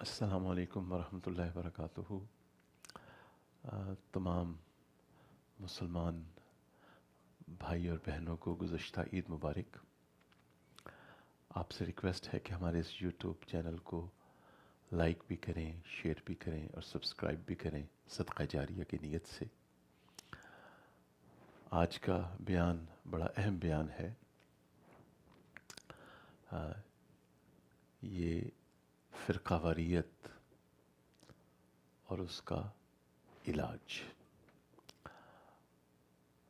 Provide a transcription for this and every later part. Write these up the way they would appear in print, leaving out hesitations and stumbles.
السلام علیکم ورحمۃ اللہ وبرکاتہ۔ تمام مسلمان بھائی اور بہنوں کو گزشتہ عید مبارک۔ آپ سے ریکویسٹ ہے کہ ہمارے اس یوٹیوب چینل کو لائک بھی کریں، شیئر بھی کریں اور سبسکرائب بھی کریں صدقہ جاریہ کی نیت سے۔ آج کا بیان بڑا اہم بیان ہے۔ یہ فرقہ واریت اور اس کا علاج۔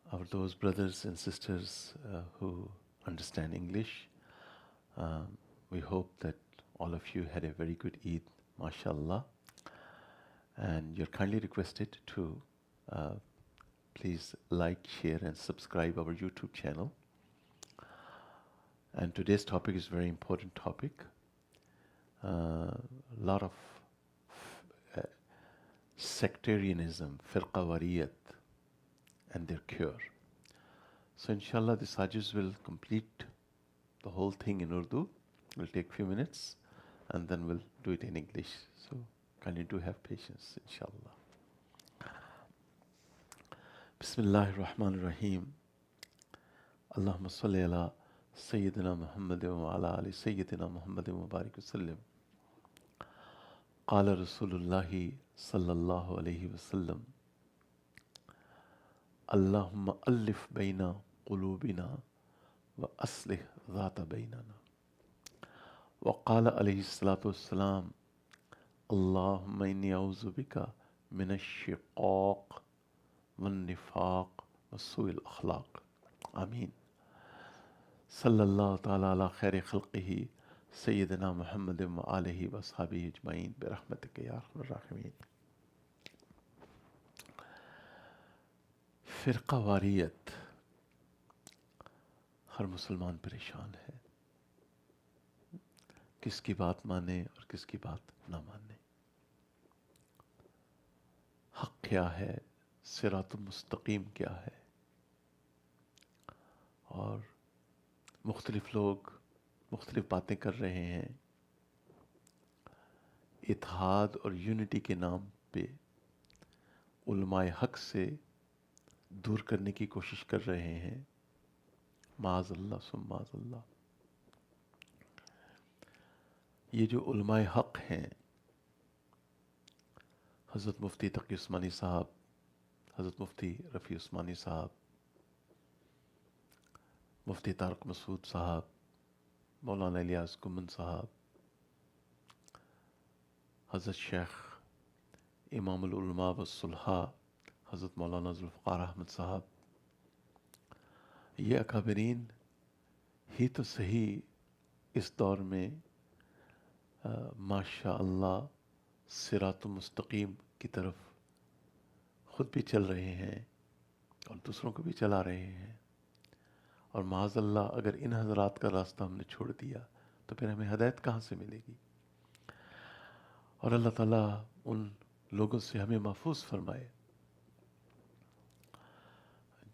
Our those brothers and sisters who understand English, we hope that all of you had a very good Eid, mashallah, and you're kindly requested to please like, share and subscribe our YouTube channel. And today's topic is a very important topic. Lot of sectarianism, فرقہ واریت and their cure. So inshallah the Sajis will complete the whole thing in Urdu. We'll take few minutes and then we'll do it in English. So kindly do have patience inshallah. Bismillah ar-Rahman ar-Rahim. Allahumma salli ala Sayyidina Muhammad wa ala ali Sayyidina Muhammad wa barik wa sallim. Qala Rasulullahi sallallahu alayhi wa sallam. اللہم الف بین قلوبنا واصلح ذات بیننا وقال علیہ الصلاۃ والسلام اللہم انی اعوذ بک من الشقاق والنفاق وسوء الاخلاق آمین۔ صلی اللہ تعالی علی خیر خلقہ سیدنا محمد وآلہ واصحابہ اجمعین برحمتک یا ارحم الراحمین۔ فرقہ واریت، ہر مسلمان پریشان ہے، کس کی بات مانے اور کس کی بات نہ مانے۔ حق کیا ہے، صراط مستقیم کیا ہے، اور مختلف لوگ مختلف باتیں کر رہے ہیں۔ اتحاد اور یونٹی کے نام پہ علماء حق سے دور کرنے کی کوشش کر رہے ہیں، معاذ اللہ ثم معاذ اللہ۔ یہ جو علماء حق ہیں، حضرت مفتی تقی عثمانی صاحب، حضرت مفتی رفیع عثمانی صاحب، مفتی طارق مسعود صاحب، مولانا الیاس گمن صاحب، حضرت شیخ امام العلماء والصلحاء حضرت مولانا ذوالفقار احمد صاحب، یہ اکابرین ہی تو صحیح اس دور میں ماشاء اللہ صراط مستقیم کی طرف خود بھی چل رہے ہیں اور دوسروں کو بھی چلا رہے ہیں، اور معاذ اللہ اگر ان حضرات کا راستہ ہم نے چھوڑ دیا تو پھر ہمیں ہدایت کہاں سے ملے گی؟ اور اللہ تعالیٰ ان لوگوں سے ہمیں محفوظ فرمائے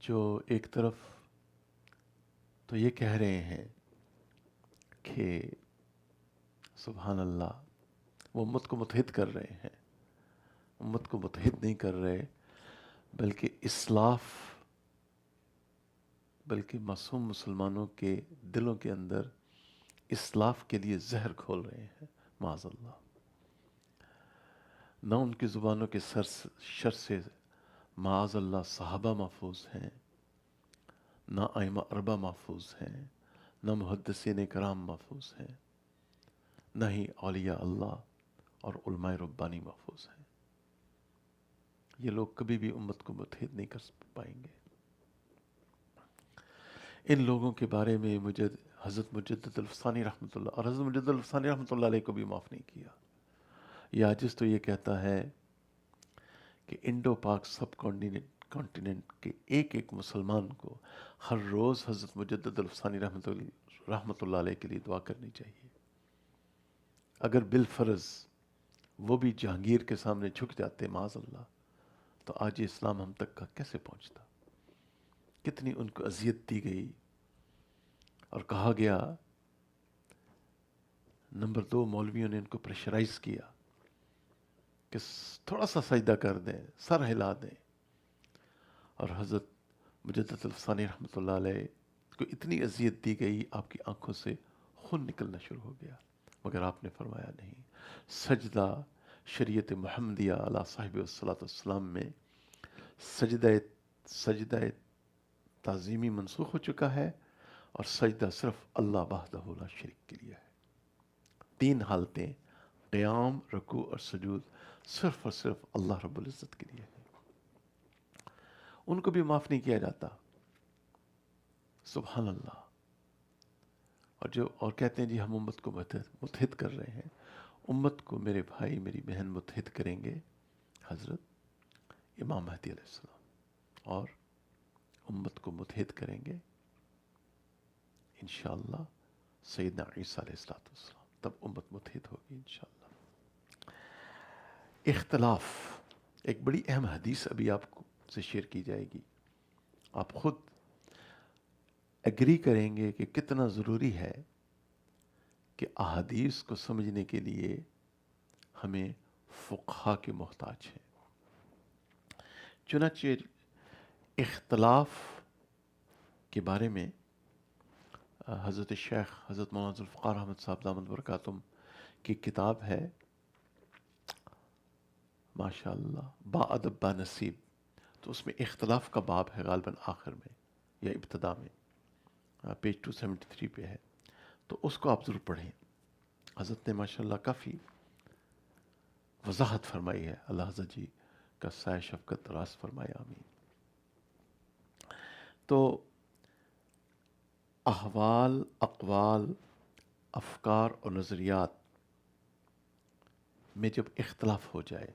جو ایک طرف تو یہ کہہ رہے ہیں کہ سبحان اللہ وہ امت کو متحد کر رہے ہیں، امت کو متحد نہیں کر رہے بلکہ اسلاف، بلکہ معصوم مسلمانوں کے دلوں کے اندر اسلاف کے لیے زہر کھول رہے ہیں، معاذ اللہ۔ نہ ان کی زبانوں کے شر سے معاذ اللہ صحابہ محفوظ ہیں، نہ ائمہ اربعہ محفوظ ہیں، نہ محدثین کرام محفوظ ہیں، نہ ہی اولیاء اللہ اور علماء ربانی محفوظ ہیں۔ یہ لوگ کبھی بھی امت کو متحد نہیں کر پائیں گے۔ ان لوگوں کے بارے میں حضرت مجدد الفسانی رحمۃ اللہ، اور حضرت مجدد الفسانی رحمۃ اللہ علیہ کو بھی معاف نہیں کیا۔ یہ عاجز تو یہ کہتا ہے کہ انڈو پاک سب کانٹیننٹ کے ایک ایک مسلمان کو ہر روز حضرت مجدد الفسانی رحمۃ اللہ علیہ کے لیے دعا کرنی چاہیے۔ اگر بالفرض وہ بھی جہانگیر کے سامنے جھک جاتے معاذ اللہ، تو آج اسلام ہم تک کا کیسے پہنچتا؟ کتنی ان کو اذیت دی گئی اور کہا گیا، نمبر 2 مولویوں نے ان کو پریشرائز کیا کہ تھوڑا سا سجدہ کر دیں، سر ہلا دیں. اور حضرت مجدد الفسانی رحمۃ اللہ علیہ کو اتنی اذیت دی گئی، آپ کی آنکھوں سے خون نکلنا شروع ہو گیا، مگر آپ نے فرمایا نہیں. سجدہ شریعت محمدیہ علی صاحب الصلاۃ والسلام میں سجدہ تعظیمی منسوخ ہو چکا ہے، اور سجدہ صرف اللہ وحدہ لا شریک کے لیے ہے. 3 حالتیں، قیام، رکوع اور سجود، صرف اور صرف اللہ رب العزت کے لیے ہے. ان کو بھی معاف نہیں کیا جاتا. سبحان اللہ. اور کہتے ہیں جی ہم امت کو متحد کر رہے ہیں. امت کو میرے بھائی میری بہن متحد کریں گے حضرت امام مہدی علیہ السلام، اور امت کو متحد کریں گے انشاءاللہ سیدنا عیسیٰ علیہ السلام. تب امت متحد ہوگی انشاءاللہ. اختلاف، ایک بڑی اہم حدیث ابھی آپ کو سے شیئر کی جائے گی. آپ خود ایگری کریں گے کہ کتنا ضروری ہے کہ احادیث کو سمجھنے کے لیے ہمیں فقہا کے محتاج ہیں. چنانچہ اختلاف کے بارے میں حضرت شیخ حضرت مولانا ذوالفقار احمد صاحب دامت برکاتہم کی کتاب ہے ماشاء اللہ با ادب با نصیب. تو اس میں اختلاف کا باب ہے غالباً آخر میں یا ابتدا میں، پیج 273 پہ ہے. تو اس کو آپ ضرور پڑھیں. حضرت نے ماشاء اللہ کافی وضاحت فرمائی ہے. اللہ حضرت جی کا سایہ شفقت راست فرمائے، آمین. تو احوال، اقوال، افکار اور نظریات میں جب اختلاف ہو جائے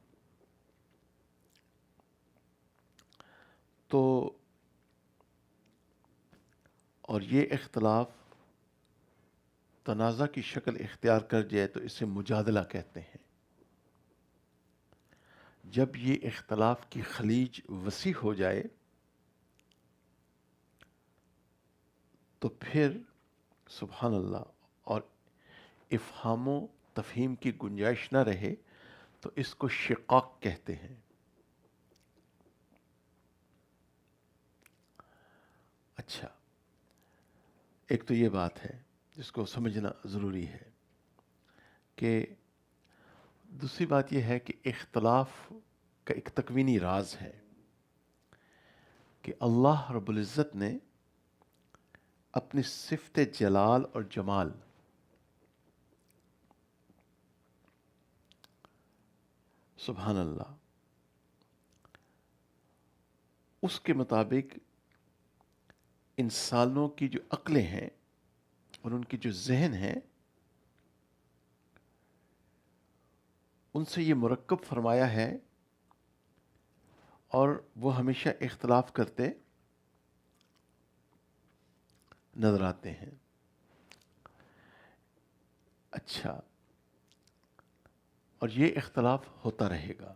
تو، اور یہ اختلاف تنازع کی شکل اختیار کر جائے تو اسے مجادلہ کہتے ہیں. جب یہ اختلاف کی خلیج وسیع ہو جائے تو پھر سبحان اللہ اور افہام و تفہیم کی گنجائش نہ رہے تو اس کو شقاق کہتے ہیں. اچھا، ایک تو یہ بات ہے جس کو سمجھنا ضروری ہے کہ دوسری بات یہ ہے کہ اختلاف کا ایک تکوینی راز ہے کہ اللہ رب العزت نے اپنی صفت جلال اور جمال سبحان اللہ اس کے مطابق انسانوں کی جو عقلیں ہیں اور ان کی جو ذہن ہیں ان سے یہ مرکب فرمایا ہے، اور وہ ہمیشہ اختلاف کرتے نظر آتے ہیں. اچھا، اور یہ اختلاف ہوتا رہے گا،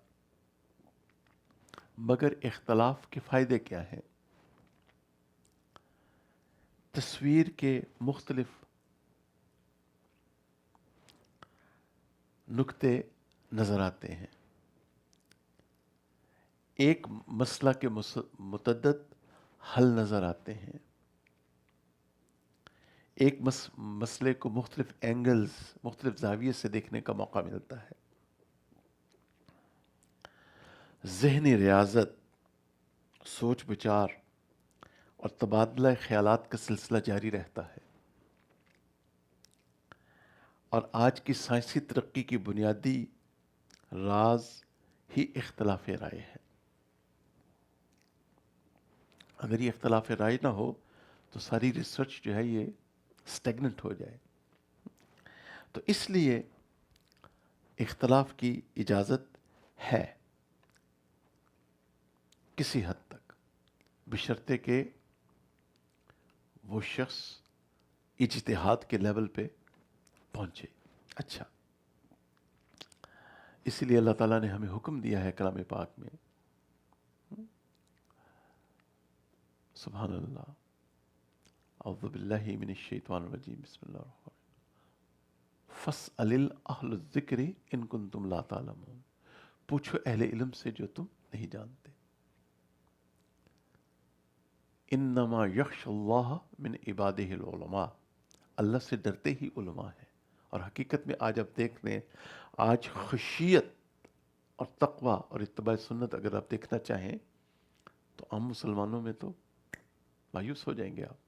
مگر اختلاف کے فائدے کیا ہیں؟ تصویر کے مختلف نقطے نظر آتے ہیں. ایک مسئلہ کے متعدد حل نظر آتے ہیں. ایک مسئلے کو مختلف اینگلز، مختلف زاویے سے دیکھنے کا موقع ملتا ہے. ذہنی ریاضت، سوچ بچار اور تبادلہ خیالات کا سلسلہ جاری رہتا ہے. اور آج کی سائنسی ترقی کی بنیادی راز ہی اختلاف رائے ہے. اگر یہ اختلاف رائے نہ ہو تو ساری ریسرچ جو ہے یہ سٹیگننٹ ہو جائے. تو اس لیے اختلاف کی اجازت ہے کسی حد تک، بشرطے کہ وہ شخص اجتہاد کے لیول پہ پہنچے. اچھا، اسی لیے اللہ تعالیٰ نے ہمیں حکم دیا ہے کلام پاک میں، سبحان اللہ، اعوذ باللہ من الشیطان الرجیم، بسم اللہ الرحمن الرحیم، فاسأل اہل الذکر ان کنتم لا تعلمون. پوچھو اہل علم سے جو تم نہیں جانتے. انما یخش اللہ من عبادہ العلماء. اللہ سے ڈرتے ہی علماء ہیں. اور حقیقت میں آج آپ دیکھ لیں، آج خشیت اور تقوی اور اتباع سنت اگر آپ دیکھنا چاہیں تو عام مسلمانوں میں تو مایوس ہو جائیں گے آپ.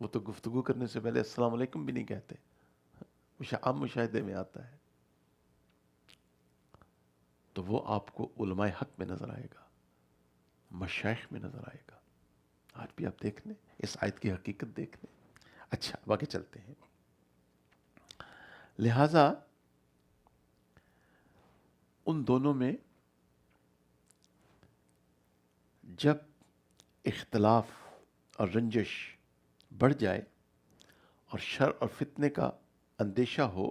وہ تو گفتگو کرنے سے پہلے السلام علیکم بھی نہیں کہتے. عام مشاہدے میں آتا ہے. تو وہ آپ کو علماء حق میں نظر آئے گا، مشائخ میں نظر آئے گا. آج بھی آپ دیکھ لیں، اس آیت کی حقیقت دیکھ لیں. اچھا، باقی چلتے ہیں. لہذا ان دونوں میں جب اختلاف اور رنجش بڑھ جائے اور شر اور فتنے کا اندیشہ ہو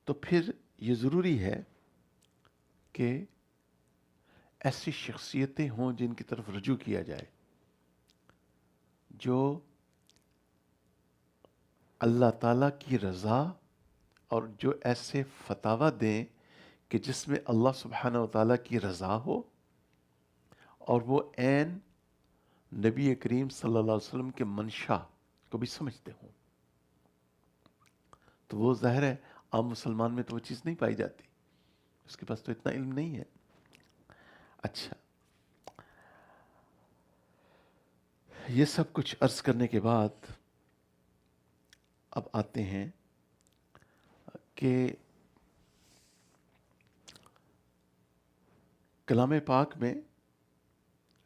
تو پھر یہ ضروری ہے کہ ایسی شخصیتیں ہوں جن کی طرف رجوع کیا جائے، جو اللہ تعالیٰ کی رضا اور جو ایسے فتاویٰ دیں کہ جس میں اللہ سبحانہ و تعالیٰ کی رضا ہو اور وہ عین نبی کریم صلی اللہ علیہ وسلم کے منشا کو بھی سمجھتے ہوں. تو وہ ظاہر ہے عام مسلمان میں تو وہ چیز نہیں پائی جاتی، اس کے پاس تو اتنا علم نہیں ہے. اچھا، یہ سب کچھ عرض کرنے کے بعد اب آتے ہیں کہ کلام پاک میں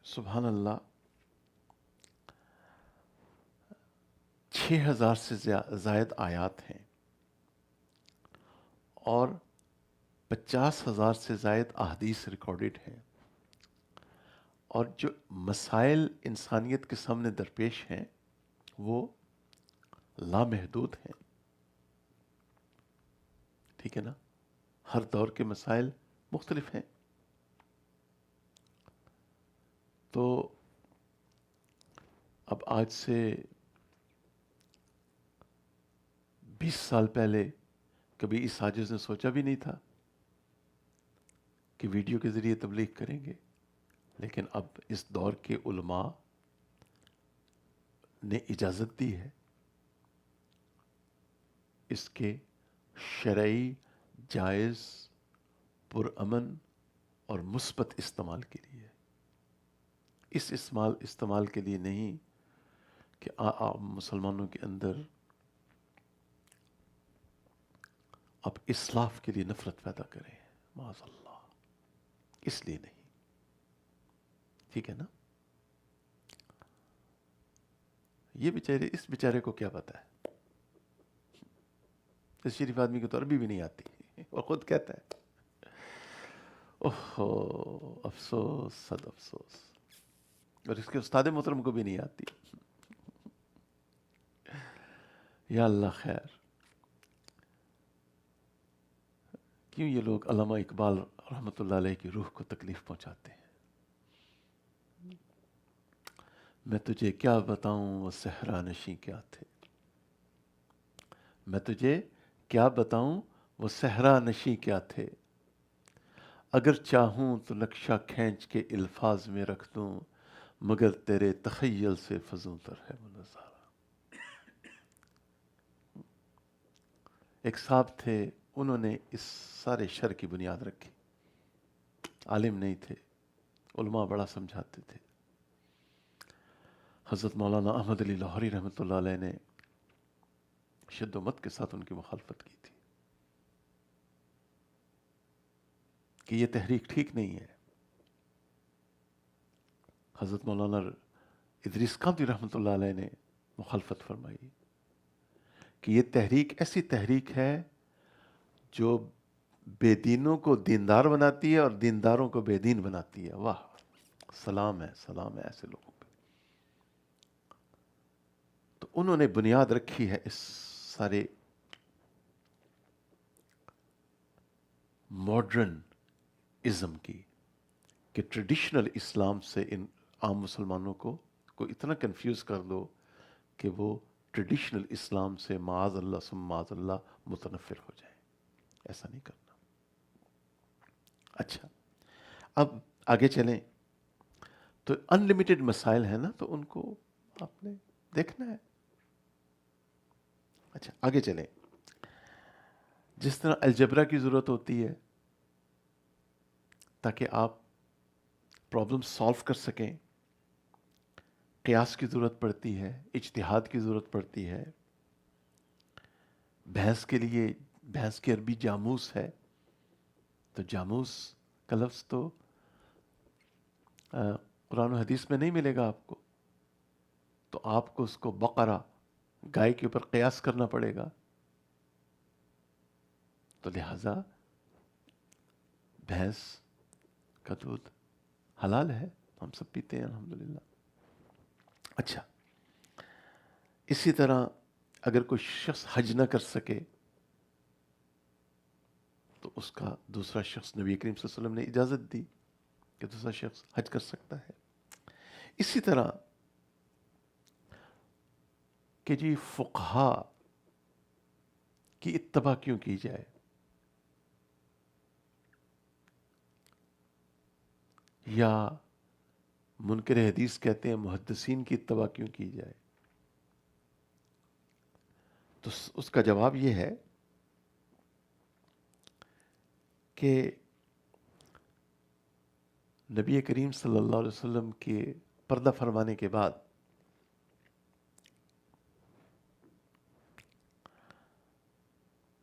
سبحان اللہ 6,000 سے زائد آیات ہیں اور 50,000 سے زائد احادیث ریکارڈڈ ہیں، اور جو مسائل انسانیت کے سامنے درپیش ہیں وہ لامحدود ہیں. ٹھیک ہے نا؟ ہر دور کے مسائل مختلف ہیں. تو اب آج سے 20 سال پہلے کبھی اس عاجز نے سوچا بھی نہیں تھا کہ ویڈیو کے ذریعے تبلیغ کریں گے، لیکن اب اس دور کے علماء نے اجازت دی ہے اس کے شرعی، جائز، پرامن اور مثبت استعمال کے لیے. اس استعمال کے لیے نہیں کہ مسلمانوں کے اندر اب اسلاف کے لیے نفرت پیدا کریں، معاذ اللہ، اس لیے نہیں. ٹھیک ہے نا؟ یہ اس بیچارے کو کیا پتا ہے؟ اس شریف آدمی کو تو عربی بھی نہیں آتی اور خود کہتا ہے اوہ افسوس، صد افسوس. اور اس کے استاد محترم کو بھی نہیں آتی. یا اللہ خیر. کیوں یہ لوگ علامہ اقبال رحمۃ اللہ علیہ کی روح کو تکلیف پہنچاتے ہیں؟ میں تجھے کیا بتاؤں وہ صحرا نشیں کیا تھے، میں تجھے کیا بتاؤں وہ صحرا نشیں کیا تھے، اگر چاہوں تو نقشہ کھینچ کے الفاظ میں رکھ دوں، مگر تیرے تخیل سے فزوں تر ہے وہ نظارہ. ایک صاحب تھے، انہوں نے اس سارے شر کی بنیاد رکھی. عالم نہیں تھے، علماء بڑا سمجھاتے تھے. حضرت مولانا احمد علی لاہوری رحمۃ اللہ علیہ نے شد و مت کے ساتھ ان کی مخالفت کی تھی کہ یہ تحریک ٹھیک نہیں ہے. حضرت مولانا ادریس قادری رحمۃ اللہ علیہ نے مخالفت فرمائی کہ یہ تحریک ایسی تحریک ہے جو بے دینوں کو دیندار بناتی ہے اور دینداروں کو بے دین بناتی ہے. واہ، سلام ہے، سلام ہے ایسے لوگوں پہ. تو انہوں نے بنیاد رکھی ہے اس سارے ماڈرن ازم کی کہ ٹریڈیشنل اسلام سے ان عام مسلمانوں کو اتنا کنفیوز کر دو کہ وہ ٹریڈیشنل اسلام سے معاذ اللہ ثم معاذ اللہ متنفر ہو جائیں. ایسا نہیں کرنا. اچھا، اب آگے چلیں. تو انلمیٹڈ مسائل ہیں نا، تو ان کو آپ نے دیکھنا ہے. اچھا آگے چلیں. جس طرح الجبرا کی ضرورت ہوتی ہے تاکہ آپ پرابلم سالو کر سکیں، قیاس کی ضرورت پڑتی ہے، اجتہاد کی ضرورت پڑتی ہے. بھینس کے لیے، بھینس کی عربی جاموس ہے، تو جاموس کا لفظ تو قرآن و حدیث میں نہیں ملے گا آپ کو، تو آپ کو اس کو بقرہ، گائے کے اوپر قیاس کرنا پڑے گا. تو لہذا بھینس کا دودھ حلال ہے، ہم سب پیتے ہیں الحمدللہ. اچھا، اسی طرح اگر کوئی شخص حج نہ کر سکے تو اس کا دوسرا شخص، نبی کریم صلی اللہ علیہ وسلم نے اجازت دی کہ دوسرا شخص حج کر سکتا ہے. اسی طرح کہ جی فقہا کی اتباع کیوں کی جائے، یا منکر حدیث کہتے ہیں محدثین کی اتباع کیوں کی جائے، تو اس کا جواب یہ ہے کہ نبی کریم صلی اللہ علیہ وسلم کے پردہ فرمانے کے بعد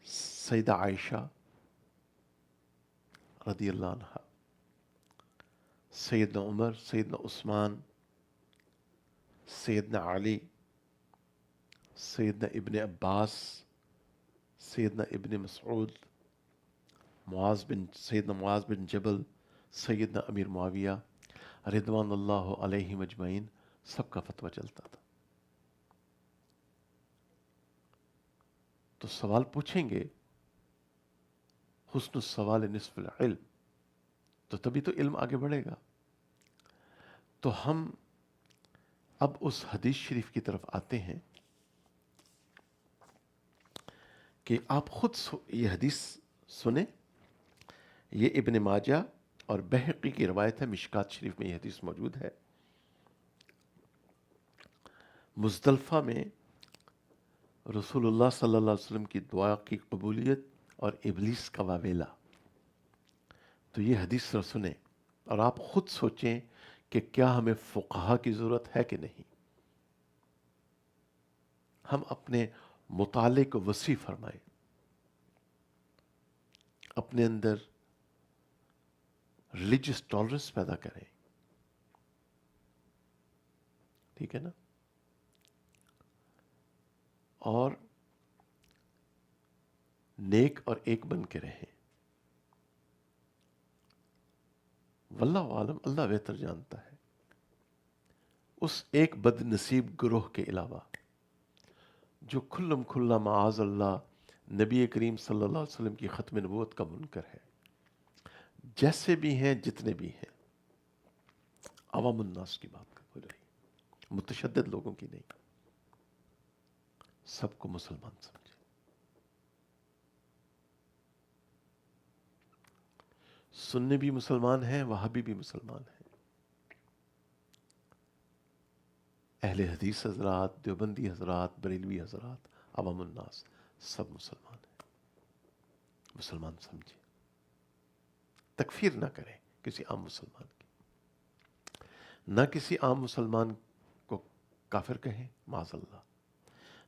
سیدہ عائشہ رضی اللہ عنہ، سیدنا عمر، سیدنا عثمان، سیدنا علی، سیدنا ابن عباس، سیدنا ابن مسعود، سیدنا معاذ بن جبل، سیدنا امیر معاویہ رضوان اللہ علیہم اجمعین، سب کا فتویٰ چلتا تھا. تو سوال پوچھیں گے، حسن السوال نصف العلم، تو تبھی تو علم آگے بڑھے گا. تو ہم اب اس حدیث شریف کی طرف آتے ہیں کہ آپ خود یہ حدیث سنیں. یہ ابن ماجہ اور بہقی کی روایت ہے، مشکات شریف میں یہ حدیث موجود ہے. مزدلفہ میں رسول اللہ صلی اللہ علیہ وسلم کی دعا کی قبولیت اور ابلیس کا واویلا. تو یہ حدیث سنیں اور آپ خود سوچیں کہ کیا ہمیں فقہا کی ضرورت ہے کہ نہیں. ہم اپنے مطالعے کو وسیع فرمائیں، اپنے اندر ریلیجس ٹالرنس پیدا کریں. ٹھیک ہے نا؟ اور نیک اور ایک بن کے رہیں. واللہ عالم، اللہ بہتر جانتا ہے. اس ایک بد نصیب گروہ کے علاوہ جو کھلم کھلا معاذ اللہ نبی کریم صلی اللہ علیہ وسلم کی ختم نبوت کا منکر ہے، جیسے بھی ہیں جتنے بھی ہیں، عوام الناس کی بات ہو رہی، متشدد لوگوں کی نہیں. سب کو مسلمان سمجھے. سنی بھی مسلمان ہیں، وہابی بھی مسلمان ہیں، اہل حدیث حضرات، دیوبندی حضرات، بریلوی حضرات، عوام الناس، سب مسلمان ہیں. مسلمان سمجھے، تکفیر نہ کریں کسی عام مسلمان کی. نہ کسی عام مسلمان کو کافر کہیں، معاذ اللہ.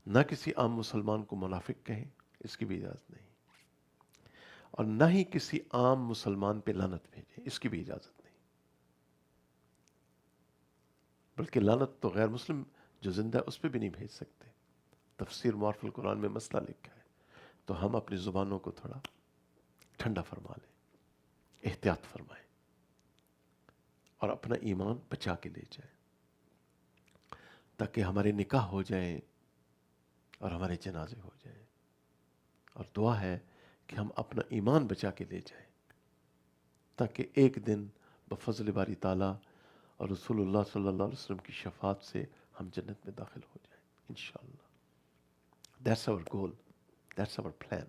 نہ کسی عام مسلمان کو منافق کہیں، اس کی بھی اجازت نہیں. اور نہ ہی کسی عام مسلمان پہ لعنت بھیجیں، اس کی بھی اجازت نہیں. بلکہ لعنت تو غیر مسلم جو زندہ ہے اس پہ بھی نہیں بھیج سکتے. تفسیر معارف القرآن میں مسئلہ لکھا ہے. تو ہم اپنی زبانوں کو تھوڑا ٹھنڈا فرما لیں، احتیاط فرمائیں، اور اپنا ایمان بچا کے لے جائیں، تاکہ ہمارے نکاح ہو جائیں اور ہمارے جنازے ہو جائیں. اور دعا ہے کہ ہم اپنا ایمان بچا کے لے جائیں، تاکہ ایک دن بفضل باری تعالیٰ اور رسول اللہ صلی اللہ علیہ وسلم کی شفاعت سے ہم جنت میں داخل ہو جائیں انشاءاللہ. That's our goal. That's our plan.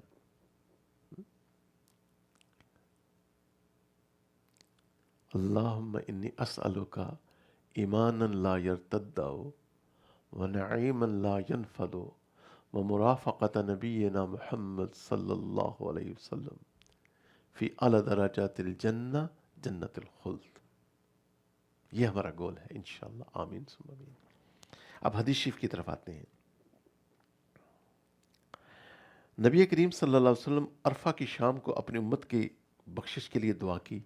اللہم انی اسألک ایمانا لا یرتد ونعیما لا ینفد ومرافقۃ نبینا محمد صلی اللہ علیہ وسلم فی اعلی درجات الجنہ جنت الخلد. یہ ہمارا گول ہے انشاءاللہ. آمین ثم آمین. اب حدیث شریف کی طرف آتے ہیں. نبی کریم صلی اللہ علیہ وسلم عرفہ کی شام کو اپنی امت کی بخشش کے لیے دعا کی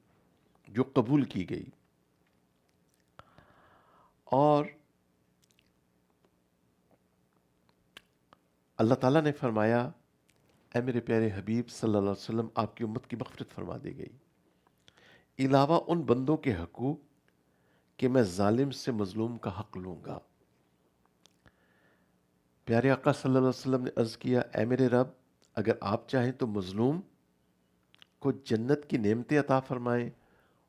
جو قبول کی گئی، اور اللہ تعالیٰ نے فرمایا اے میرے پیارے حبیب صلی اللہ علیہ وسلم، آپ کی امت کی مغفرت فرما دی گئی، علاوہ ان بندوں کے حقوق کہ میں ظالم سے مظلوم کا حق لوں گا. پیارے آقا صلی اللہ علیہ وسلم نے عرض کیا اے میرے رب، اگر آپ چاہیں تو مظلوم کو جنت کی نعمتیں عطا فرمائیں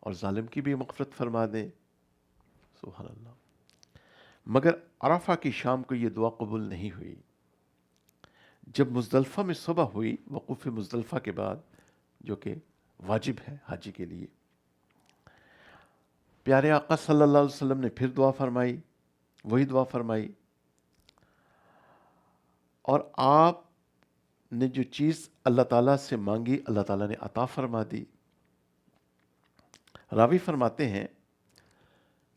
اور ظالم کی بھی مغفرت فرما دیں. سبحان اللہ. مگر عرفہ کی شام کو یہ دعا قبول نہیں ہوئی. جب مزدلفہ میں صبح ہوئی، وقوف مزدلفہ کے بعد، جو کہ واجب ہے حاجی کے لیے، پیارے آقا صلی اللہ علیہ وسلم نے پھر دعا فرمائی، وہی دعا فرمائی، اور آپ نے جو چیز اللہ تعالیٰ سے مانگی اللہ تعالیٰ نے عطا فرما دی. راوی فرماتے ہیں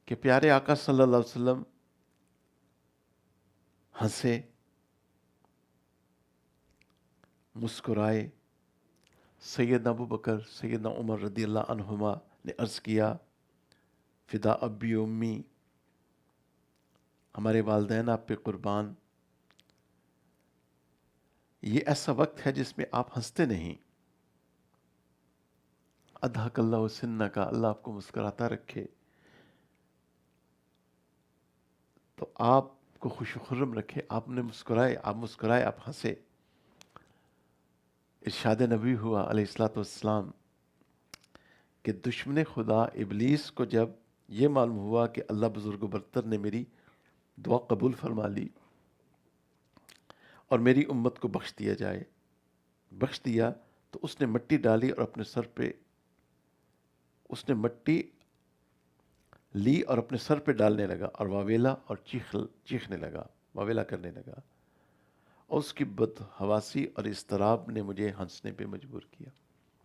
کہ پیارے آقا صلی اللہ علیہ وسلم ہنسے، مسکرائے. سیدنا ابو بکر، سیدنا عمر رضی اللہ عنہما نے عرض کیا فدا ابی امی، ہمارے والدین آپ پہ قربان. یہ ایسا وقت ہے جس میں آپ ہنستے نہیں. اضحک اللہ سنک، اللہ آپ کو مسکراتا رکھے، تو آپ کو خوش و خرم رکھے. آپ نے مسکرائے، آپ مسکرائے، آپ ہنسے. ارشاد نبی ہوا علیہ الصلوۃ والسلام کہ دشمن خدا ابلیس کو جب یہ معلوم ہوا کہ اللہ بزرگ و برتر نے میری دعا قبول فرما لی اور میری امت کو بخش دیا، تو اس نے مٹی ڈالی اور اپنے سر پہ اس نے مٹی لی اور اپنے سر پہ ڈالنے لگا اور واویلا اور چیخنے لگا، واویلا کرنے لگا، اور اس کی بدحواسی اور اضطراب نے مجھے ہنسنے پہ مجبور کیا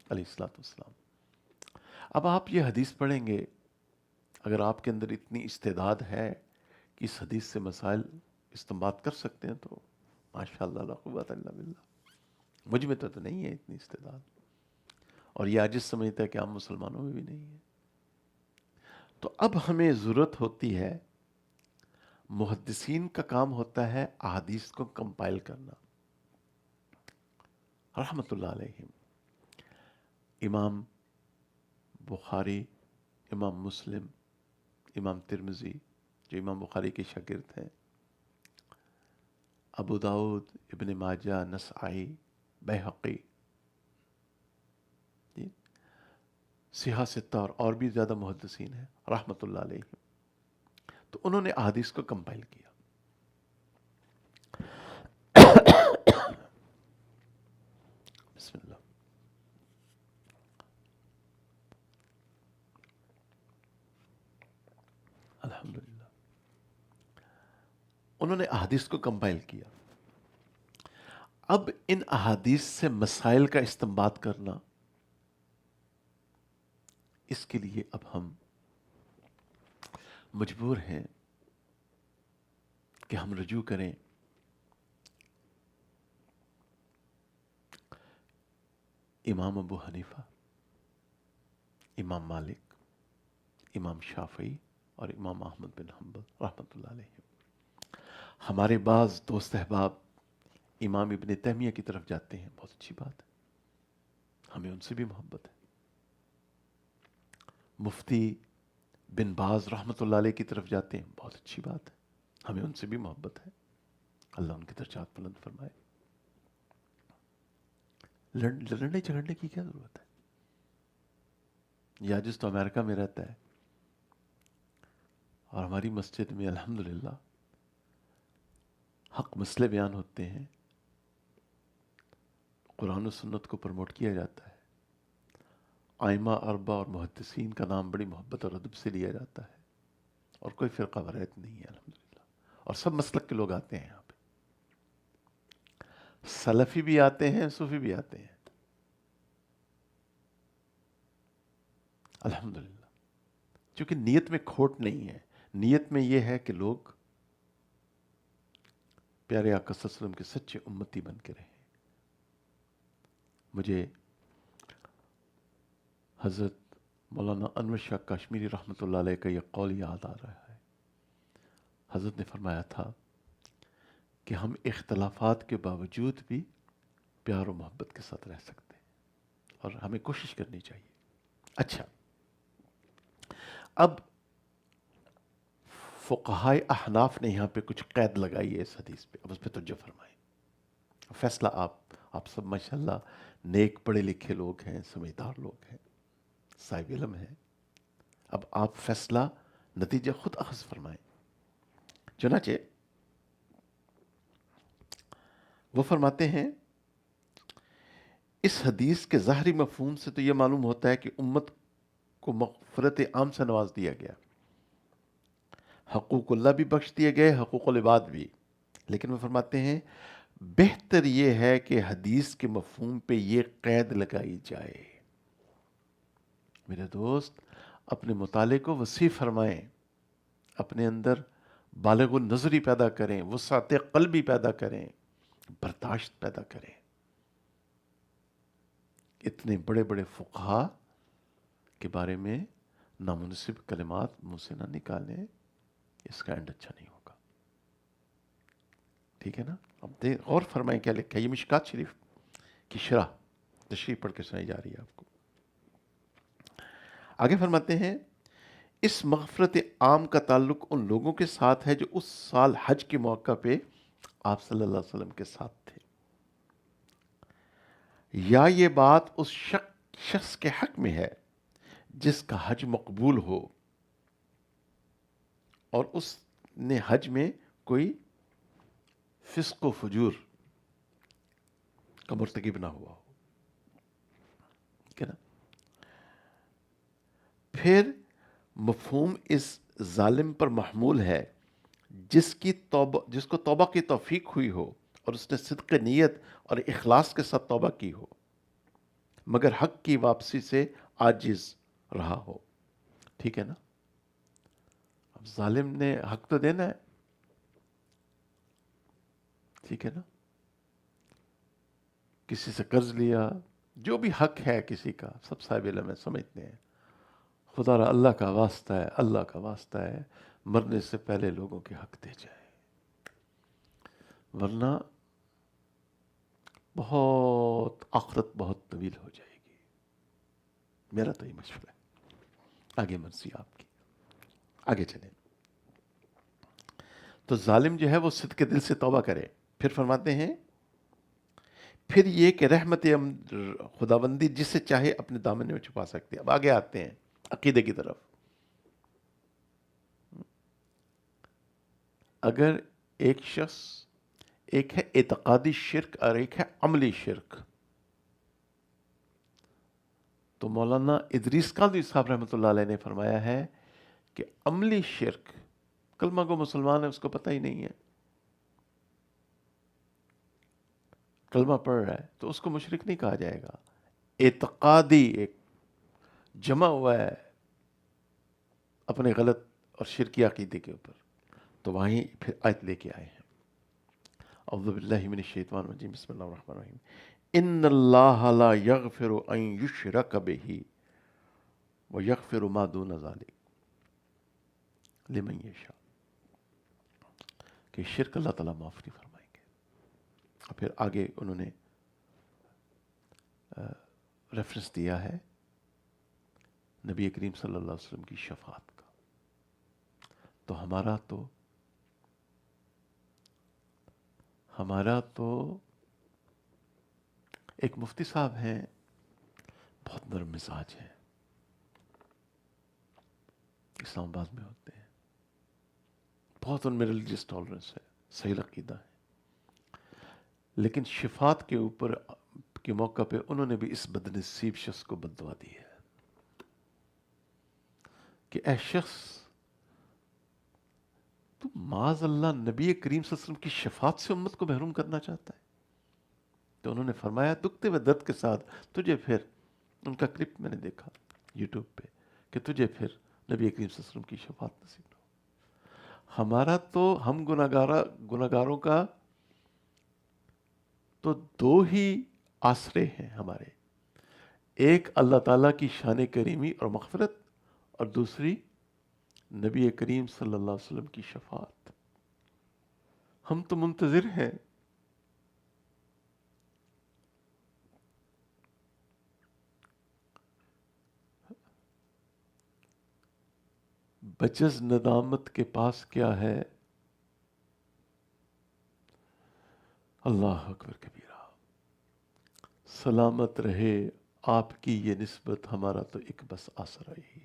علیہ الصلوۃ والسلام. اب آپ یہ حدیث پڑھیں گے، اگر آپ کے اندر اتنی استعداد ہے کہ اس حدیث سے مسائل استنباط کر سکتے ہیں تو ماشاءاللہ لا قوت الا باللہ. مجھ میں تو نہیں ہے اتنی استعداد، اور یہ عاجز سمجھتا ہے کہ عام مسلمانوں میں بھی نہیں ہے. تو اب ہمیں ضرورت ہوتی ہے، محدثین کا کام ہوتا ہے احادیث کو کمپائل کرنا رحمۃ اللہ علیہم. امام بخاری، امام مسلم، امام ترمذی جو امام بخاری کے شاگرد ہیں، ابو داؤد، ابن ماجہ، نسائی، بیہقی، سیاہ ستہ اور بھی زیادہ محدثین ہیں رحمۃ اللہ علیہم. تو انہوں نے احادیث کو کمپائل کیا. بسم اللہ. الحمدللہ. انہوں نے احادیث کو کمپائل کیا. اب ان احادیث سے مسائل کا استنباط کرنا، اس کے لیے اب ہم مجبور ہیں کہ ہم رجوع کریں امام ابو حنیفہ، امام مالک، امام شافعی اور امام احمد بن حنبل رحمۃ اللہ علیہ. ہمارے بعض دوست احباب امام ابن تیمیہ کی طرف جاتے ہیں، بہت اچھی بات ہے، ہمیں ان سے بھی محبت ہے. مفتی بن باز رحمۃ اللہ علیہ کی طرف جاتے ہیں، بہت اچھی بات ہے، ہمیں ان سے بھی محبت ہے. اللہ ان کے درجات بلند فرمائے. لڑنے جھگڑنے کی کیا ضرورت ہے؟ یہ عاجز تو امریکہ میں رہتا ہے، اور ہماری مسجد میں الحمدللہ حق مسئلے بیان ہوتے ہیں، قرآن و سنت کو پروموٹ کیا جاتا ہے، آئمہ اربع اور محدثین کا نام بڑی محبت اور ادب سے لیا جاتا ہے، اور کوئی فرقہ واریت نہیں ہے الحمدللہ، اور سب مسلک کے لوگ آتے ہیں یہاں پہ، سلفی بھی آتے ہیں، صوفی بھی آتے ہیں الحمدللہ، کیونکہ نیت میں کھوٹ نہیں ہے، نیت میں یہ ہے کہ لوگ پیارے آقا صلی اللہ علیہ وسلم کے سچے امتی بن کے رہیں۔ مجھے حضرت مولانا انور شاہ کشمیری رحمۃ اللہ علیہ کا یہ قول یاد آ رہا ہے۔ حضرت نے فرمایا تھا کہ ہم اختلافات کے باوجود بھی پیار و محبت کے ساتھ رہ سکتے ہیں، اور ہمیں کوشش کرنی چاہیے۔ اچھا، اب فقہائے احناف نے یہاں پہ کچھ قید لگائی ہے اس حدیث پہ، اب اس پہ توجہ فرمائیں۔ فیصلہ آپ سب ماشاءاللہ نیک پڑھے لکھے لوگ ہیں، سمجھدار لوگ ہیں، صاحب علم ہیں، اب آپ فیصلہ نتیجہ خود اخذ فرمائیں۔ چنانچہ وہ فرماتے ہیں اس حدیث کے ظاہری مفہوم سے تو یہ معلوم ہوتا ہے کہ امت کو مغفرت عام سے نواز دیا گیا، حقوق اللہ بھی بخش دیے گئے، حقوق العباد بھی، لیکن وہ فرماتے ہیں بہتر یہ ہے کہ حدیث کے مفہوم پہ یہ قید لگائی جائے۔ میرے دوست، اپنے مطالعے کو وسیع فرمائیں، اپنے اندر بالغ النظری پیدا کریں، وسعت قلبی پیدا کریں، برداشت پیدا کریں۔ اتنے بڑے بڑے فقہا کے بارے میں نامناسب کلمات منہ سے نہ نکالیں، اس کا اینڈ اچھا نہیں ہوگا۔ ٹھیک ہے نا؟ اب غور فرمائیں کیا لکھا ہے، یہ مشکات شریف کی شرح تشریح پڑھ کے سنائی جا رہی ہے آپ کو۔ آگے فرماتے ہیں اس مغفرت عام کا تعلق ان لوگوں کے ساتھ ہے جو اس سال حج کے موقع پہ آپ صلی اللہ علیہ وسلم کے ساتھ تھے، یا یہ بات اس شخص کے حق میں ہے جس کا حج مقبول ہو اور اس نے حج میں کوئی فسق و فجور کا مرتکب نہ ہوا ہو، ٹھیک ہے نا؟ پھر مفہوم اس ظالم پر محمول ہے جس کو توبہ کی توفیق ہوئی ہو اور اس نے صدق نیت اور اخلاص کے ساتھ توبہ کی ہو، مگر حق کی واپسی سے عاجز رہا ہو۔ ٹھیک ہے نا؟ اب ظالم نے حق تو دینا ہے، ٹھیک ہے نا؟ کسی سے قرض لیا، جو بھی حق ہے کسی کا، سب صاحب علم ہے، سمجھتے ہیں، خدا را اللہ کا واسطہ ہے، اللہ کا واسطہ ہے، مرنے سے پہلے لوگوں کے حق دے جائے، ورنہ آخرت بہت طویل ہو جائے گی۔ میرا تو یہ مشورہ ہے، آگے مرضی آپ کی، آگے چلیں۔ تو ظالم جو ہے وہ صدق دل سے توبہ کرے۔ پھر فرماتے ہیں پھر یہ کہ رحمت خداوندی جسے چاہے اپنے دامن میں چھپا سکتے ہیں۔ اب آگے آتے ہیں عقیدے کی طرف۔ اگر ایک شخص، ایک ہے اعتقادی شرک اور ایک ہے عملی شرک، تو مولانا ادریس قادری صاحب رحمۃ اللہ علیہ نے فرمایا ہے کہ عملی شرک، کلمہ گو مسلمان ہے، اس کو پتہ ہی نہیں ہے، کلمہ پڑھ رہا ہے تو اس کو مشرک نہیں کہا جائے گا۔ اعتقادی ایک جمع ہوا ہے اپنے غلط اور شرکی عقیدے کے اوپر، تو وہیں پھر آیت لے کے آئے ہیں۔ اعوذ باللہ من الشیطان الرجیم، بسم اللہ الرحمن الرحیم۔ ان اللہ لا یغفر ان یشرک بہ ویغفر ما دون ذلک لمن یشاء، کہ شرک اللہ تعالیٰ معاف نہیں فرمائیں گے۔ اور پھر آگے انہوں نے ریفرنس دیا ہے نبی کریم صلی اللہ علیہ وسلم کی شفاعت کا۔ تو ہمارا تو ایک مفتی صاحب ہیں، بہت نرم مزاج ہیں، اسلام آباد میں ہوتے ہیں، بہت ان میں ریلیجیس ٹالرنس ہے، صحیح عقیدہ ہے، لیکن شفاعت کے اوپر کے موقع پہ انہوں نے بھی اس بدنصیب شخص کو بد دعا دی ہے۔ کہ اے شخص تو معاذ اللہ نبی کریم صلی اللہ علیہ وسلم کی شفاعت سے امت کو محروم کرنا چاہتا ہے. تو انہوں نے فرمایا دکھتے ہوئے درد کے ساتھ تجھے پھر، ان کا کلپ میں نے دیکھا یوٹیوب پہ، کہ تجھے پھر نبی کریم صلی اللہ علیہ وسلم کی شفاعت نصیب نہ ہو. ہمارا تو ہم گناہگاروں کا تو دو ہی آسرے ہیں ہمارے، ایک اللہ تعالیٰ کی شان کریمی اور مغفرت، اور دوسری نبی کریم صلی اللہ علیہ وسلم کی شفاعت. ہم تو منتظر ہیں. بجز ندامت کے پاس کیا ہے، اللہ اکبر کبیرہ. سلامت رہے آپ کی یہ نسبت، ہمارا تو ایک بس آسرا یہی ہے.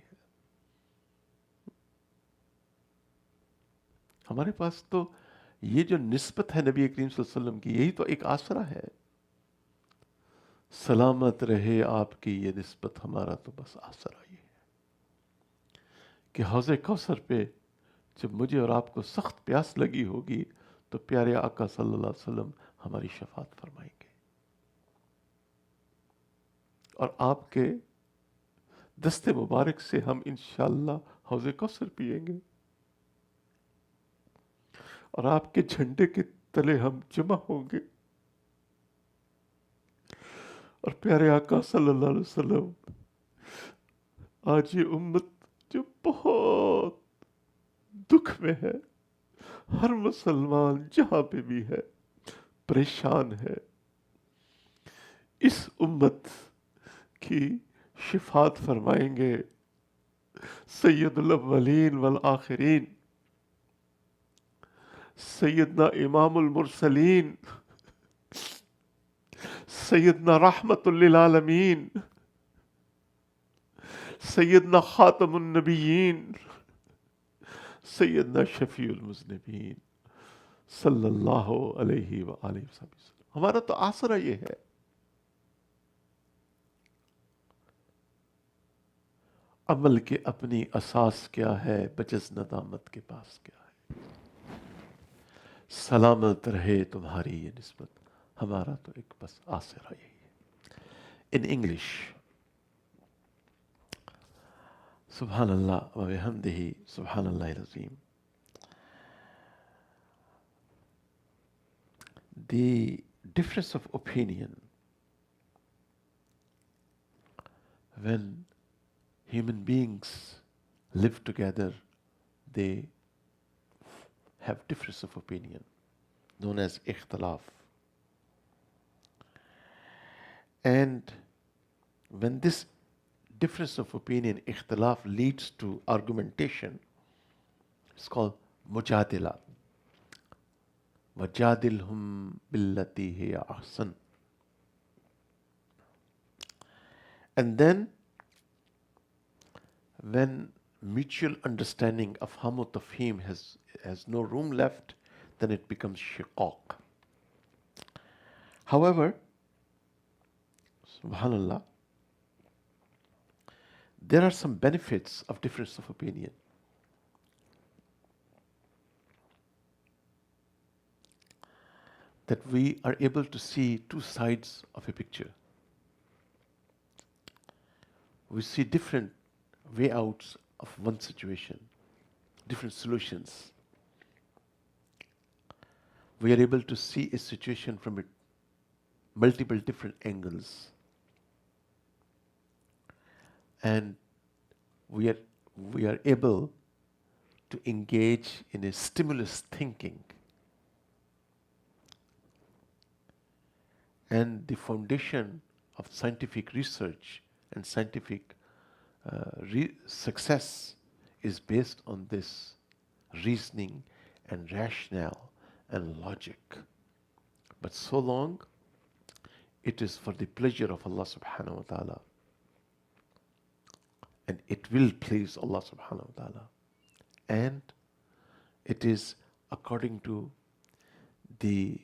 ہمارے پاس تو یہ جو نسبت ہے نبی کریم صلی اللہ علیہ وسلم کی، یہی تو ایک آسرا ہے. سلامت رہے آپ کی یہ نسبت، ہمارا تو بس آسرا یہ ہے کہ حوض کوثر پہ جب مجھے اور آپ کو سخت پیاس لگی ہوگی تو پیارے آقا صلی اللہ علیہ وسلم ہماری شفاعت فرمائیں گے، اور آپ کے دست مبارک سے ہم انشاءاللہ حوض کوثر پیئیں گے، اور آپ کے جھنڈے کے تلے ہم جمع ہوں گے. اور پیارے آقا صلی اللہ علیہ وسلم، آج یہ امت جو بہت دکھ میں ہے، ہر مسلمان جہاں پہ بھی ہے پریشان ہے، اس امت کی شفاعت فرمائیں گے سید الاولین والآخرین، سیدنا امام المرسلین، سیدنا رحمت للعالمین، سیدنا خاتم النبیین، سیدنا شفیع المذنبین صلی اللہ علیہ وآلہ وسلم. ہمارا تو آسرا یہ ہے. عمل کے اپنی اساس کیا ہے، بجز ندامت کے پاس کیا ہے. سلامت رہے تمہاری یہ نسبت، ہمارا تو ایک بس آسرا یہی ہے. ان انگلش، سبحان اللہ و بحمدہ، سبحان اللہ العظیم. The difference of opinion when human beings live together, they have difference of opinion known as ikhtilaf. And when this difference of opinion, ikhtilaf, leads to argumentation, it's called mujadila. وَجَادِلْهُمْ بِالَّتِي هِيَ أَحْسَنُ. And then when mutual understanding of hum tafhim has no room left, then it becomes shiqaq. However, subhanallah, there are some benefits of difference of opinion. That we are able to see two sides of a picture. We see different way outs of one situation, different solutions. We are able to see a situation from multiple different angles. And we are able to engage in a stimulus thinking. And the foundation of scientific research and scientific success is based on this reasoning and rationale and logic. But so long it is for the pleasure of Allah subhanahu wa ta'ala, and it will please Allah subhanahu wa ta'ala, and it is according to the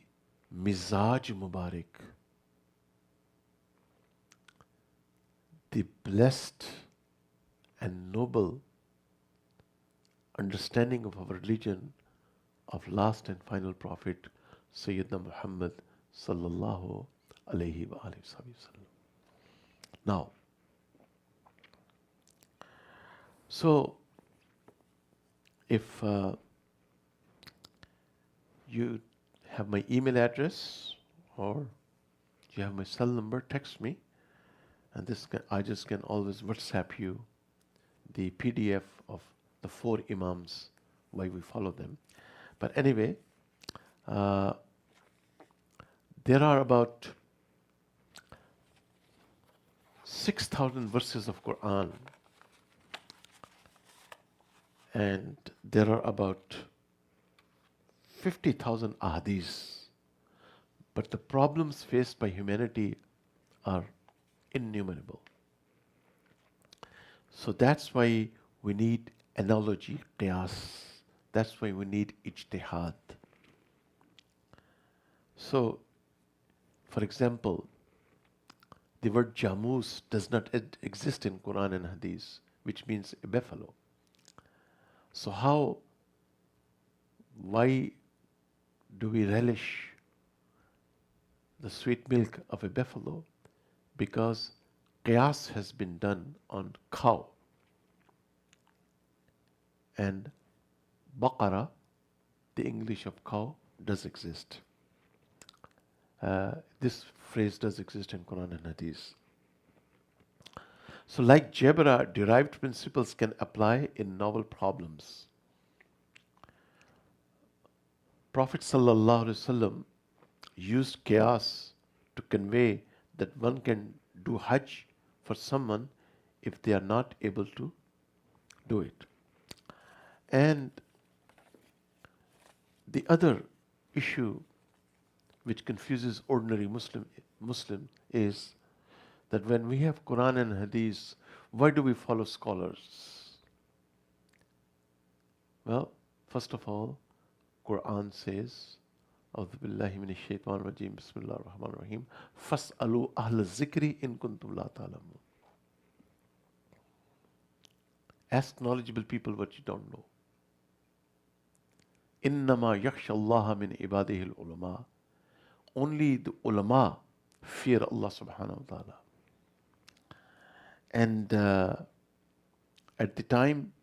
mizaj mubarak, the blessed and noble understanding of our religion of last and final prophet Sayyidina Muhammad sallallahu alayhi wa alihi wasallam. Now, so if you have my email address or you have my cell number, text me, and I just can always WhatsApp you the PDF of the 4 Imams, why we follow them. But anyway, there are about 6,000 verses of Quran, and there are about 50,000 ahadiths. But the problems faced by humanity are innumerable. So that's why we need analogy, qiyas. That's why we need ijtihad. So, for example, the word jamus does not exist in Quran and Hadith, which means a buffalo. So why do we relish the sweet milk of a buffalo? Because qiyas has been done on cow. And baqara, the English of cow, does exist. This phrase does exist in Quran and Hadith. So like Jebra, derived principles can apply in novel problems. Prophet sallallahu alaihi wasallam used qiyas to convey that one can do Hajj for someone if they are not able to do it. And the other issue which confuses ordinary Muslim is that when we have Quran and Hadith, why do we follow scholars? Well, first of all, Quran says, A'udhu billahi minash shaitanir rajeem, Bismillahir Rahmanir Rahim, Fas'alu ahla zikri in kuntum la ta'lamun. Ask knowledgeable people what you don't know. Innama yakhsha Allah min ibadihi al-ulama. Only the ulama fear Allah subhanahu wa ta'ala. And at the time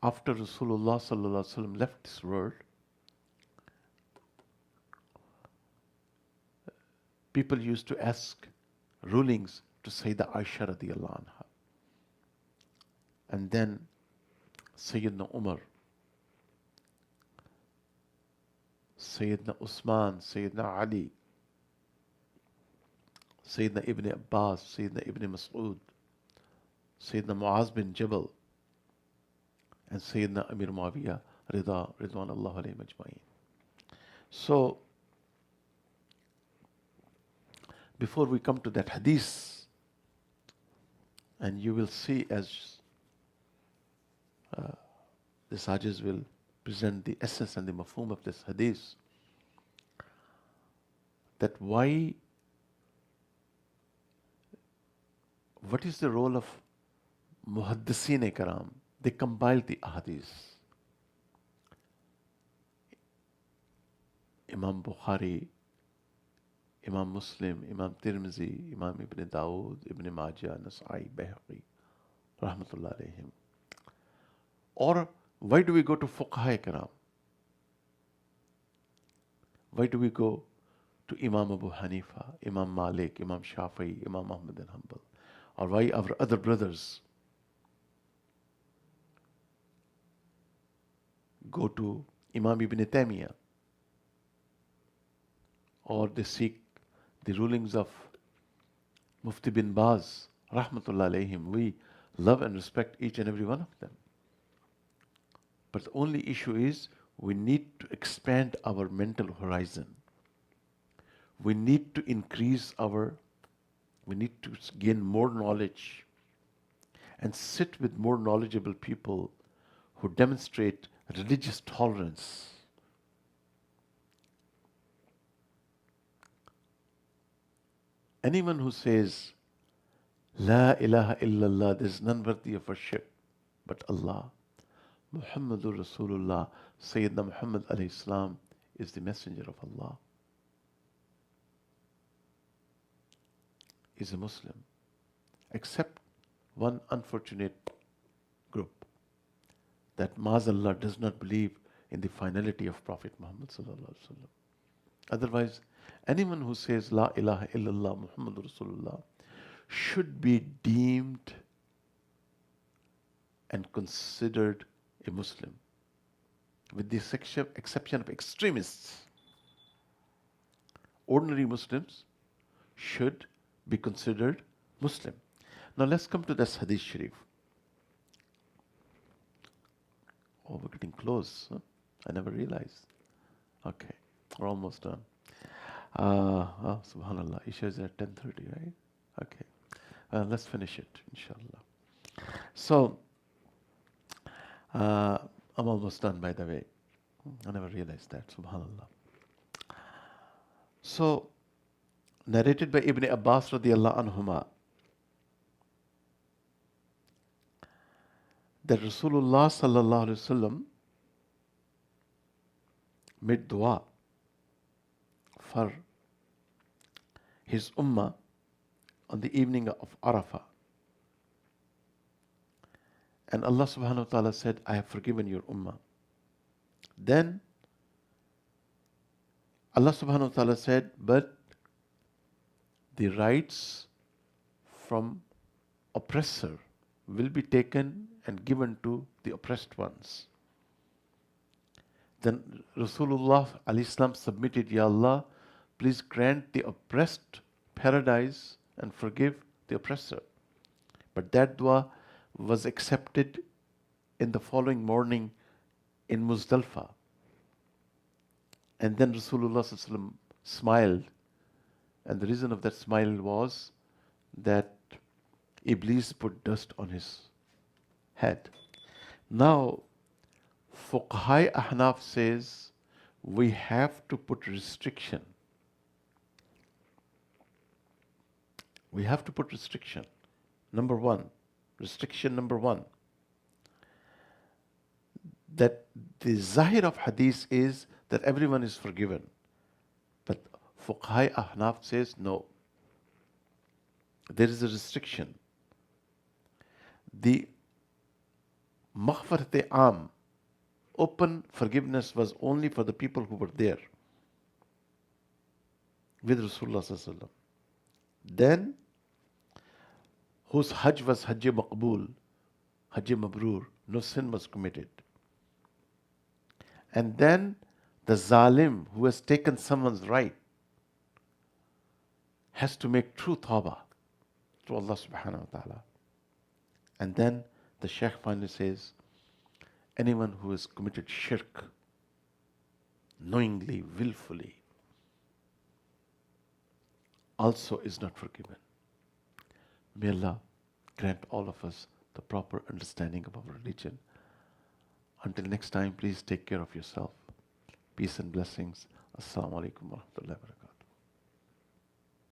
after Rasulullah sallallahu alaihi wasallam left this world, people used to ask rulings to Sayyidah Aisha radiyallahu anha. And then Sayyidina Umar, Sayyidina Usman, Sayyidina Ali, Sayyidina Ibn Abbas, Sayyidina Ibn Mas'ud, Sayyidina Muaz bin Jabal, and Sayyidina Amir Muawiyah Rida, Ridwan Allah alayhim ajma'in. So, before we come to that hadith, and you will see as the sages will present the essence and the mafhum of this hadith, that what is the role of muhaddiseen karam? They compile the ahadith. Imam Bukhari, Imam Muslim, Imam Tirmizi, Imam Ibn Dawood, Ibn Majah, Nasai, Bayhaqi, rahmatullah alayhim. Or why do we go to fuqaha karam? Why do we go to Imam Abu Hanifa, Imam Malik, Imam Shafi'i, Imam Ahmad bin Hanbal? Or why our other brothers go to Imam Ibn Taymiyyah? Or they seek the rulings of Mufti bin Baz, rahmatullah alayhim. We love and respect each and every one of them. But the only issue is we need to expand our mental horizon. We need to we need to gain more knowledge and sit with more knowledgeable people who demonstrate religious tolerance. Anyone who says, La ilaha illallah, there is none worthy of worship but Allah, Muhammadur Rasulullah, Sayyidina Muhammad alayhi salam is the messenger of Allah, is a Muslim, except one unfortunate group that Maazallah does not believe in the finality of Prophet Muhammad sallallahu alaihi wasallam. Otherwise, anyone who says La ilaha illallah Muhammadur Rasulullah should be deemed and considered a Muslim, with the exception of extremists. Ordinary Muslims should be considered Muslim. Now let's come to this Hadith Sharif. Oh, we're getting close. Huh? I never realized. Okay, we're almost done. Subhanallah, Isha is at 10:30, right? Okay, let's finish it, inshallah. So, I'm almost done, by the way. I never realized that, subhanallah. So, narrated by Ibn Abbas radiallahu anhuma, that Rasulullah sallallahu alaihi wasallam made dua for his ummah on the evening of Arafah. And Allah subhanahu wa ta'ala said, I have forgiven your ummah. Then Allah subhanahu wa ta'ala said, but the rights from oppressor will be taken and given to the oppressed ones. Then Rasulullah alayhi salam submitted, Ya Allah, please grant the oppressed paradise and forgive the oppressor. But that dua was accepted in the following morning in Muzdalfa. And then Rasulullah sallallahu alaihi wasallam smiled. And the reason of that smile was that Iblis put dust on his head. Now, Fuqahai Ahnaf says we have to put restriction. We have to put restriction. Restriction number one, that the zahir of hadith is that everyone is forgiven. But Fuqahai Ahnaf says no. There is a restriction. The maghfirat am, open forgiveness, was only for the people who were there with Rasulullah sallallahu alaihi wasallam. Then, whose Hajj was Hajj Maqbool, Hajj Mabrur, no sin was committed. And then the Zalim who has taken someone's right has to make true tawbah to Allah subhanahu wa ta'ala. And then the Shaykh finally says, anyone who has committed shirk knowingly, willfully, also is not forgiven. May Allah grant all of us the proper understanding of our religion. Until next time, please take care of yourself. Peace and blessings. Assalamu alaikum wa rahmatullahi wa barakatuh.